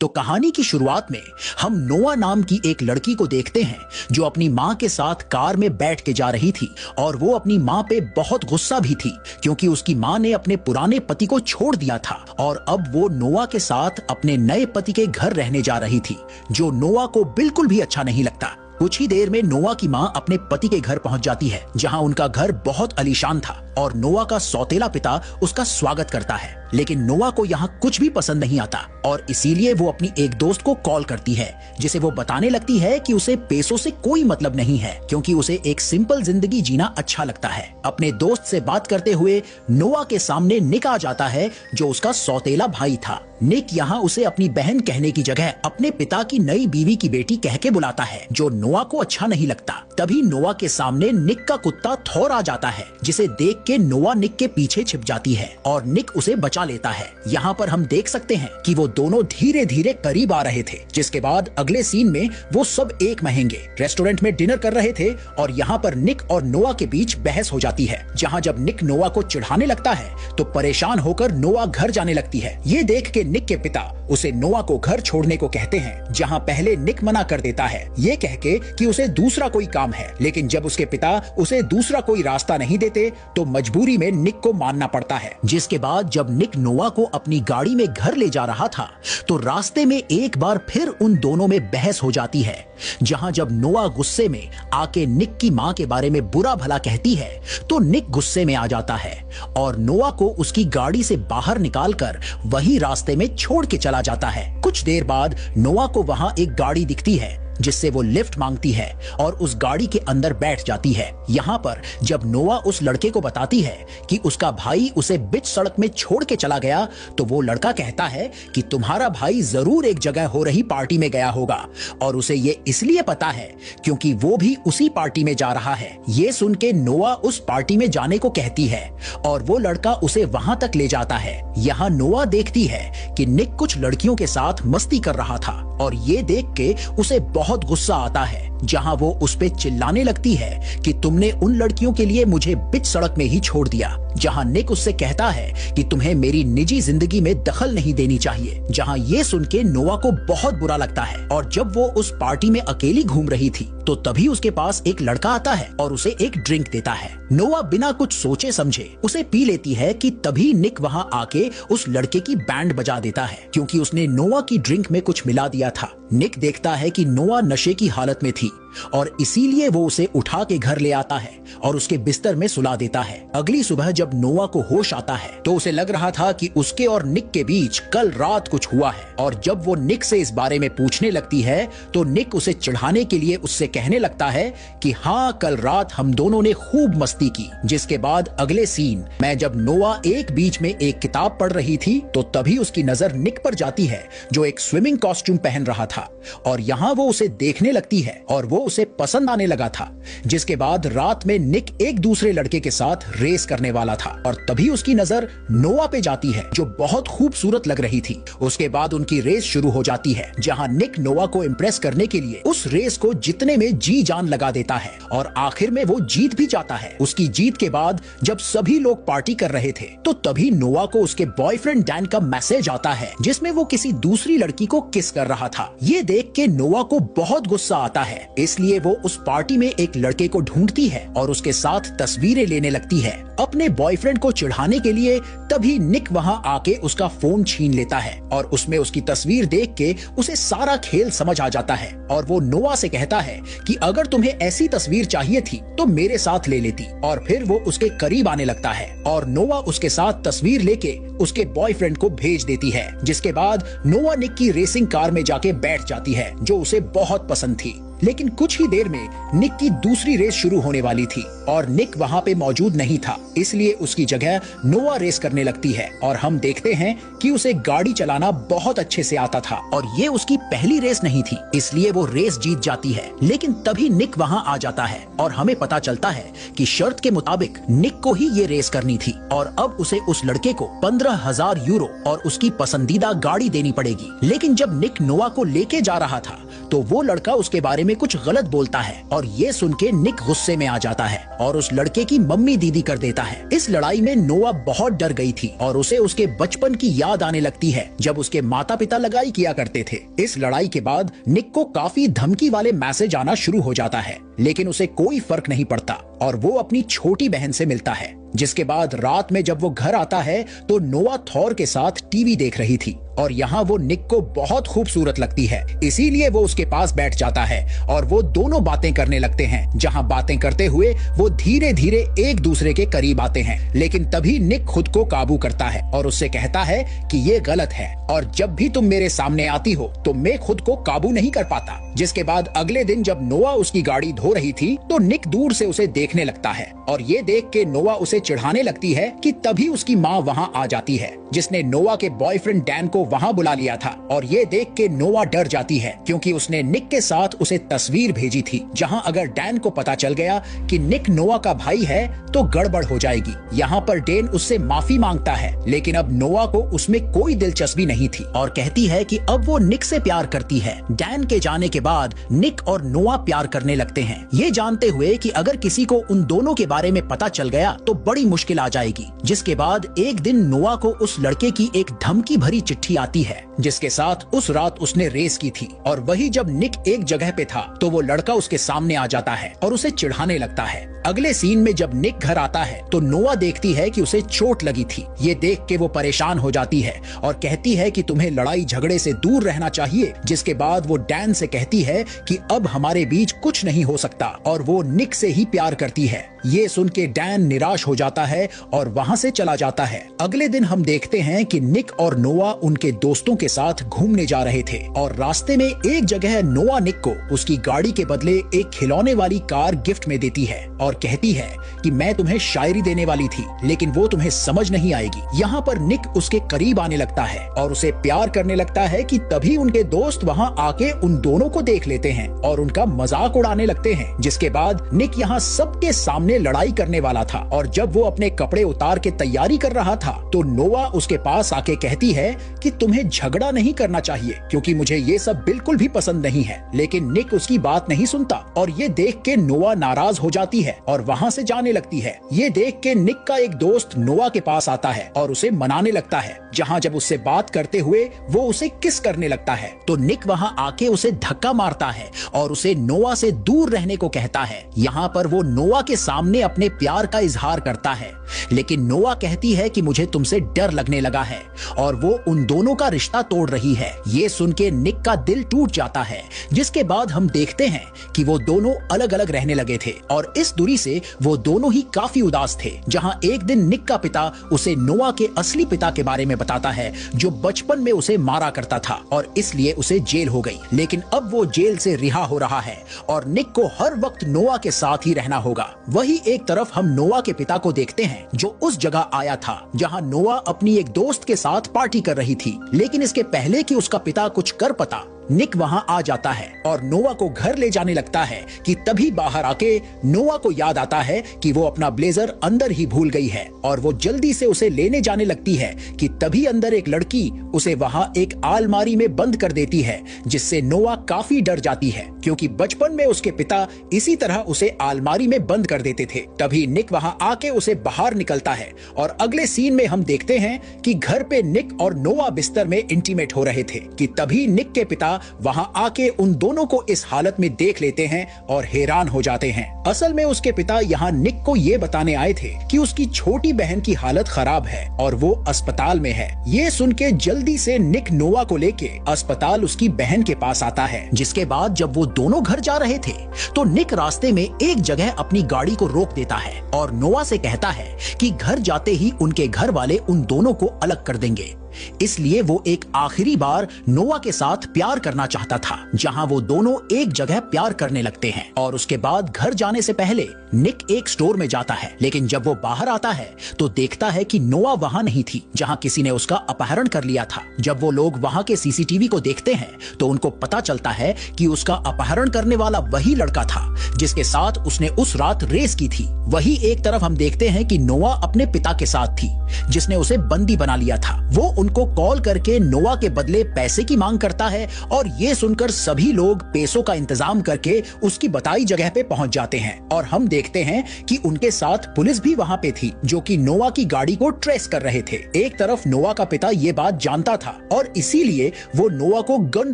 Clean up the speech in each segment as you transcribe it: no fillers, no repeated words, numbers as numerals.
तो कहानी की शुरुआत में हम नोआ नाम की एक लड़की को देखते हैं जो अपनी माँ के साथ कार में बैठ के जा रही थी और वो अपनी माँ पे बहुत गुस्सा भी थी क्योंकि उसकी माँ ने अपने पुराने पति को छोड़ दिया था और अब वो नोआ के साथ अपने नए पति के घर रहने जा रही थी, जो नोआ को बिल्कुल भी अच्छा नहीं लगता। कुछ ही देर में नोआ की माँ अपने पति के घर पहुंच जाती है जहां उनका घर बहुत आलीशान था और नोआ का सौतेला पिता उसका स्वागत करता है। लेकिन नोआ को यहाँ कुछ भी पसंद नहीं आता और इसीलिए वो अपनी एक दोस्त को कॉल करती है जिसे वो बताने लगती है कि उसे पैसों से कोई मतलब नहीं है क्योंकि उसे एक सिंपल जिंदगी जीना अच्छा लगता है। अपने दोस्त से बात करते हुए नोआ के सामने निक आ जाता है जो उसका सौतेला भाई था। निक यहाँ उसे अपनी बहन कहने की जगह अपने पिता की नई बीवी की बेटी कह के बुलाता है जो नोआ को अच्छा नहीं लगता। तभी नोआ के सामने निक का कुत्ता थॉर आ जाता है जिसे देख के नोआ निक के पीछे छिप जाती है और निक उसे बचा लेता है। यहाँ पर हम देख सकते हैं कि वो दोनों धीरे धीरे करीब आ रहे थे, जिसके बाद अगले सीन में वो सब एक महंगे रेस्टोरेंट में डिनर कर रहे थे और यहाँ पर निक और नोआ के बीच बहस हो जाती है। जहाँ जब निक नोआ को चिढ़ाने लगता है तो परेशान होकर नोआ घर जाने लगती है। ये देख के निक के पिता उसे नोआ को घर छोड़ने को कहते हैं, जहाँ पहले निक मना कर देता है ये कह के कि उसे दूसरा कोई काम है। लेकिन जब उसके पिता उसे दूसरा कोई रास्ता नहीं देते तो मजबूरी में निक को मानना पड़ता है। जिसके बाद जब निक नोआ को अपनी गाड़ी में घर ले जा रहा था तो रास्ते में एक बार फिर उन दोनों में बहस हो जाती है, जहां जब नोआ गुस्से में आके निक की मां के बारे में बुरा भला कहती है तो निक गुस्से में आ जाता है और नोआ को उसकी गाड़ी से बाहर निकालकर वही रास्ते में छोड़ के चला जाता है। कुछ देर बाद नोआ को वहां एक गाड़ी दिखती है जिससे वो लिफ्ट मांगती है और उस गाड़ी के अंदर बैठ जाती है। यहाँ पर जब नोआ उस लड़के को बताती है कि उसका भाई उसे बीच सड़क में छोड़ के चला गया तो वो लड़का कहता है कि तुम्हारा भाई जरूर एक जगह हो रही पार्टी में गया होगा और उसे ये इसलिए पता है क्योंकि वो भी उसी पार्टी में जा रहा है। ये सुन के नोआ उस पार्टी में जाने को कहती है और वो लड़का उसे वहां तक ले जाता है। यहाँ नोआ देखती है कि निक कुछ लड़कियों के साथ मस्ती कर रहा था और ये देख के उसे बहुत गुस्सा आता है, जहां वो उस पे चिल्लाने लगती है कि तुमने उन लड़कियों के लिए मुझे बीच सड़क में ही छोड़ दिया। जहां निक उससे कहता है कि तुम्हें मेरी निजी जिंदगी में दखल नहीं देनी चाहिए। जहां ये सुन के नोआ को बहुत बुरा लगता है और जब वो उस पार्टी में अकेली घूम रही थी तो तभी उसके पास एक लड़का आता है और उसे एक ड्रिंक देता है। नोआ बिना कुछ सोचे समझे उसे पी लेती है कि तभी निक वहां आके उस लड़के की बैंड बजा देता है क्योंकि उसने नोआ की ड्रिंक में कुछ मिला दिया था। निक देखता है कि नोआ नशे की हालत में थी और इसीलिए वो उसे उठा के घर ले आता है और उसके बिस्तर में सुला देता है। अगली सुबह जब नोआ को होश आता है तो उसे लग रहा था कि उसके और निक के बीच कल रात कुछ हुआ है और जब वो निक से इस बारे में पूछने लगती है तो निक उसे चिढ़ाने के लिए उससे कहने लगता है कि हाँ, कल रात हम दोनों ने खूब मस्ती की। जिसके बाद अगले सीन में जब नोआ एक बीच में एक किताब पढ़ रही थी तो तभी उसकी नजर निक पर जाती है जो एक स्विमिंग कॉस्ट्यूम पहन रहा था और यहाँ वो उसे देखने लगती है और वो उसे पसंद आने लगा था। जिसके बाद रात में निक एक दूसरे लड़के के साथ रेस करने वाला था और तभी उसकी नजर नोआ पे जाती है जो बहुत खूबसूरत लग रही थी। उसके बाद उनकी रेस शुरू हो जाती है जहां निक नोआ को इम्प्रेस करने के लिए उस रेस को जीतने में जी जान लगा देता है और आखिर में वो जीत भी जाता है। उसकी जीत के बाद जब सभी लोग पार्टी कर रहे थे तो तभी नोआ को उसके बॉयफ्रेंड डैन का मैसेज आता है जिसमें वो किसी दूसरी लड़की को किस कर रहा था। ये देख के नोआ को बहुत गुस्सा आता है, इसलिए वो उस पार्टी में एक लड़के को ढूंढती है और उसके साथ तस्वीरें लेने लगती है अपने बॉयफ्रेंड को चिढ़ाने के लिए। तभी निक वहां आके उसका फोन छीन लेता है और उसमें उसकी तस्वीर देख के उसे सारा खेल समझ आ जाता है और वो नोआ से कहता है कि अगर तुम्हें ऐसी तस्वीर चाहिए थी तो मेरे साथ ले लेती। और फिर वो उसके करीब आने लगता है और नोआ उसके साथ तस्वीर लेके उसके बॉयफ्रेंड को भेज देती है। जिसके बाद नोआ निक की रेसिंग कार में जाके बैठ जाती है जो उसे बहुत पसंद थी। लेकिन कुछ ही देर में निक की दूसरी रेस शुरू होने वाली थी और निक वहां पे मौजूद नहीं था, इसलिए उसकी जगह नोआ रेस करने लगती है और हम देखते हैं कि उसे गाड़ी चलाना बहुत अच्छे से आता था और ये उसकी पहली रेस नहीं थी, इसलिए वो रेस जीत जाती है। लेकिन तभी निक वहां आ जाता है और हमें पता चलता है कि शर्त के मुताबिक निक को ही ये रेस करनी थी और अब उसे उस लड़के को 15,000 यूरो और उसकी पसंदीदा गाड़ी देनी पड़ेगी। लेकिन जब निक नोआ को लेके जा रहा था तो वो लड़का उसके बारे में में कुछ गलत बोलता है और ये सुन के निक गुस्से में आ जाता है और उस लड़के की मम्मी दीदी कर देता है। इस लड़ाई में नोआ बहुत डर गई थी और उसे उसके बचपन की याद आने लगती है जब उसके माता पिता लगाई किया करते थे। इस लड़ाई के बाद निक को काफी धमकी वाले मैसेज आना शुरू हो जाता है, लेकिन उसे कोई फर्क नहीं पड़ता और वो अपनी छोटी बहन से मिलता है। जिसके बाद रात में जब वो घर आता है तो नोआ थॉर के साथ टीवी देख रही थी और यहाँ वो निक को बहुत खूबसूरत लगती है, इसीलिए वो उसके पास बैठ जाता है और वो दोनों बातें करने लगते हैं। जहाँ बातें करते हुए वो धीरे धीरे एक दूसरे के करीब आते हैं, लेकिन तभी निक खुद को काबू करता है और उससे कहता है कि ये गलत है और जब भी तुम मेरे सामने आती हो तो मैं खुद को काबू नहीं कर पाता। जिसके बाद अगले दिन जब नोआ उसकी गाड़ी धो रही थी तो निक दूर से उसे देखने लगता है और ये देख के नोआ उसे चिढ़ाने लगती है कि तभी उसकी माँ वहाँ आ जाती है, जिसने नोआ के बॉयफ्रेंड डैन को वहाँ बुला लिया था। और ये देख के नोआ डर जाती है क्योंकि उसने निक के साथ उसे तस्वीर भेजी थी, जहाँ अगर डैन को पता चल गया कि निक नोआ का भाई है तो गड़बड़ हो जाएगी। यहाँ पर डैन उससे माफी मांगता है, लेकिन अब नोआ को उसमें कोई दिलचस्पी नहीं थी और कहती है कि अब वो निक से प्यार करती है। डैन के जाने के बाद निक और नोआ प्यार करने लगते हैं, ये जानते हुए कि अगर किसी को उन दोनों के बारे में पता चल गया तो बड़ी मुश्किल आ जाएगी। जिसके बाद एक दिन नोआ को उस लड़के की एक धमकी भरी चिट्ठी आती है जिसके साथ उस रात उसने रेस की थी। और वही जब निक एक जगह पे था तो वो लड़का उसके सामने आ जाता है और उसे चिढ़ाने लगता है। अगले सीन में जब निक घर आता है तो नोआ देखती है कि उसे चोट लगी थी। ये देख के वो परेशान हो जाती है और कहती है कि तुम्हें लड़ाई झगड़े से दूर रहना चाहिए। जिसके बाद वो डैन से कहती है कि अब हमारे बीच कुछ नहीं हो सकता और वो निक से ही प्यार करती है। ये सुन के डैन निराश हो जाता है और वहाँ से चला जाता है। अगले दिन हम देखते हैं कि निक और नोआ उनके दोस्तों के साथ घूमने जा रहे थे और रास्ते में एक जगह नोआ निक को उसकी गाड़ी के बदले एक खिलौने वाली कार गिफ्ट में देती है और कहती है कि मैं तुम्हें शायरी देने वाली थी लेकिन वो तुम्हें समझ नहीं आएगी। यहाँ पर निक उसके करीब आने लगता है और उसे प्यार करने लगता है कि तभी उनके दोस्त वहाँ आके उन दोनों को देख लेते हैं और उनका मजाक उड़ाने लगते हैं। जिसके बाद निक यहाँ सबके सामने लड़ाई करने वाला था और जब वो अपने कपड़े उतार के तैयारी कर रहा था तो नोआ उसके पास आके कहती है कि तुम्हें झगड़ा नहीं करना चाहिए क्योंकि मुझे ये सब बिल्कुल भी पसंद नहीं है। लेकिन निक उसकी बात नहीं सुनता और ये देख के नोआ नाराज हो जाती है और वहाँ से जाने लगती है। ये देख के निक का एक दोस्त नोआ के पास आता है और उसे मनाने लगता है, जहाँ जब उससे बात करते हुए वो उसे किस करने लगता है तो निक वहाँ आके उसे धक्का मारता है और उसे नोआ से दूर रहने को कहता है। यहाँ पर वो नोआ के सामने अपने प्यार का इजहार करता है, लेकिन नोआ कहती है कि मुझे तुमसे डर लगने लगा है और वो उन दोनों का रिश्ता तोड़ रही है। ये सुन के निक का दिल टूट जाता है। जिसके बाद हम देखते हैं कि वो दोनों अलग अलग रहने लगे थे और इस दूरी से वो दोनों ही काफी उदास थे। जहां एक दिन निक का पिता उसे नोआ के असली पिता के बारे में बताता है जो बचपन में उसे मारा करता था और इसलिए उसे जेल हो गई। लेकिन अब वो जेल से रिहा हो रहा है और निक को हर वक्त नोआ के साथ ही रहना होगा। वही एक तरफ हम नोआ के पिता को देखते हैं जो उस जगह आया था जहां नोआ अपनी एक दोस्त के साथ पार्टी कर रही थी, लेकिन इसके पहले कि उसका पिता कुछ कर पाता निक वहां आ जाता है और नोआ को घर ले जाने लगता है कि तभी बाहर आके नोआ को याद आता है कि वो अपना ब्लेजर अंदर ही भूल गई है और वो जल्दी से उसे लेने जाने लगती है कि तभी अंदर एक लड़की उसे वहां एक अलमारी में बंद कर देती है, जिससे नोआ काफी डर जाती है क्योंकि बचपन में उसके पिता इसी तरह उसे अलमारी में बंद कर देते थे। तभी निक वहां आके उसे बाहर निकलता है और अगले सीन में हम देखते हैं कि घर पे निक और नोआ बिस्तर में इंटीमेट हो रहे थे कि तभी निक के पिता वहां आके उन दोनों को इस हालत में देख लेते हैं और हैरान हो जाते हैं। असल में उसके पिता यहाँ निक को ये बताने आए थे कि उसकी छोटी बहन की हालत खराब है और वो अस्पताल में है। ये सुन के जल्दी से निक नोआ को लेके अस्पताल उसकी बहन के पास आता है। जिसके बाद जब वो दोनों घर जा रहे थे तो निक रास्ते में एक जगह अपनी गाड़ी को रोक देता है और नोआ से कहता है कि घर जाते ही उनके घर वाले उन दोनों को अलग कर देंगे, इसलिए वो एक आखिरी बार नोआ के साथ प्यार करना चाहता था। जहां वो दोनों एक जगह प्यार करने लगते हैं और उसके बाद घर जाने से पहले निक एक स्टोर में जाता है, लेकिन जब वो बाहर आता है तो देखता है कि नोआ वहां नहीं थी जहां किसी ने उसका अपहरण कर लिया था। जब वो लोग वहां के सीसीटीवी को देखते हैं तो उनको पता चलता है कि उसका अपहरण करने वाला वही लड़का था जिसके साथ उसने उस रात रेस की थी। वही एक तरफ हम देखते हैं कि नोआ अपने पिता के साथ थी जिसने उसे बंदी बना लिया था। वो उनको कॉल करके नोआ के बदले पैसे की मांग करता है और ये सुनकर सभी लोग पैसों का इंतजाम करके उसकी बताई जगह पे पहुंच जाते हैं और हम देखते हैं कि उनके साथ पुलिस भी वहां पे थी जो कि नोआ की गाड़ी को ट्रेस कर रहे थे। एक तरफ नोआ का पिता ये बात जानता था और इसीलिए वो नोआ को गन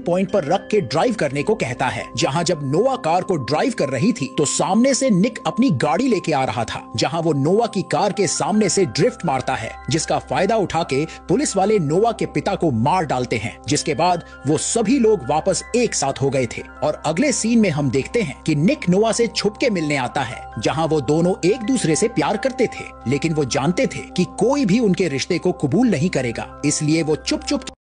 पॉइंट पर रख के ड्राइव करने को कहता है। जहां जब नोआ कार को ड्राइव कर रही थी तो सामने से निक अपनी गाड़ी लेके आ रहा था, जहां वो नोआ की कार के सामने से ड्रिफ्ट मारता है, जिसका फायदा उठा के पुलिस वाले नोआ के पिता को मार डालते हैं। जिसके बाद वो सभी लोग वापस एक साथ हो गए थे और अगले सीन में हम देखते हैं कि निक नोआ से छुप के मिलने आता है, जहां वो दोनों एक दूसरे से प्यार करते थे, लेकिन वो जानते थे कि कोई भी उनके रिश्ते को कबूल नहीं करेगा, इसलिए वो चुप चुप